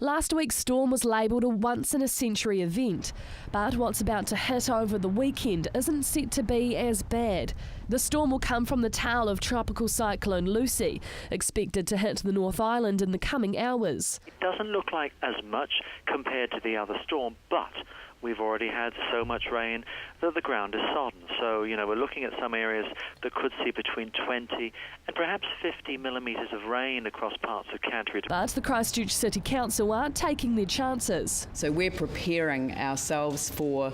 Last week's storm was labelled a once-in-a-century event, but what's about to hit over the weekend isn't set to be as bad. The storm will come from the tail of tropical cyclone Lucy, expected to hit the North Island in the coming hours. It doesn't look like as much compared to the other storm, but we've already had so much rain that the ground is sodden. So, we're looking at some areas that could see between 20 and perhaps 50 millimetres of rain across parts of Canterbury. But the Christchurch City Council aren't taking their chances. So we're preparing ourselves for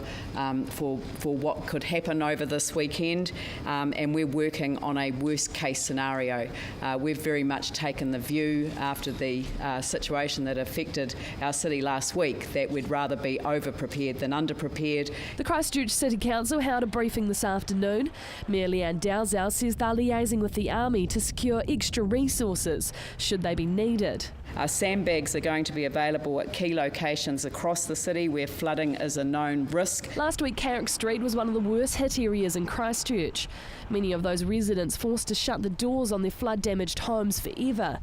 what could happen over this weekend, and we're working on a worst case scenario. We've very much taken the view after the situation that affected our city last week that we'd rather be over-prepared than under-prepared. The Christchurch City Council held a briefing this afternoon. Mayor Leanne Dalzell says they're liaising with the Army to secure extra resources should they be needed. Sandbags are going to be available at key locations across the city where flooding is a known risk. Last week, Carrick Street was one of the worst hit areas in Christchurch. Many of those residents forced to shut the doors on their flood-damaged homes forever.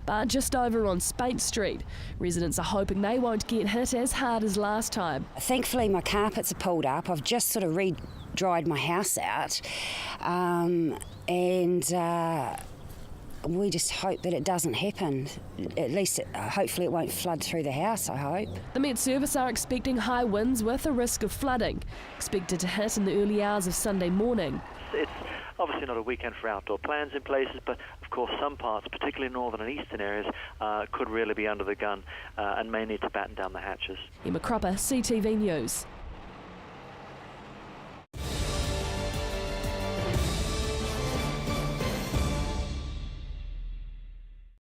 But just over on Spate Street, residents are hoping they won't get hit as hard as last time. Thankfully, my carpets are pulled up. I've just sort of re-dried my house out, and we just hope that it doesn't happen. At least, hopefully it won't flood through the house, I hope. The Metservice are expecting high winds with a risk of flooding, expected to hit in the early hours of Sunday morning. It's obviously not a weekend for outdoor plans in places, but of course some parts, particularly northern and eastern areas, could really be under the gun and may need to batten down the hatches. Emma Cropper, CTV News.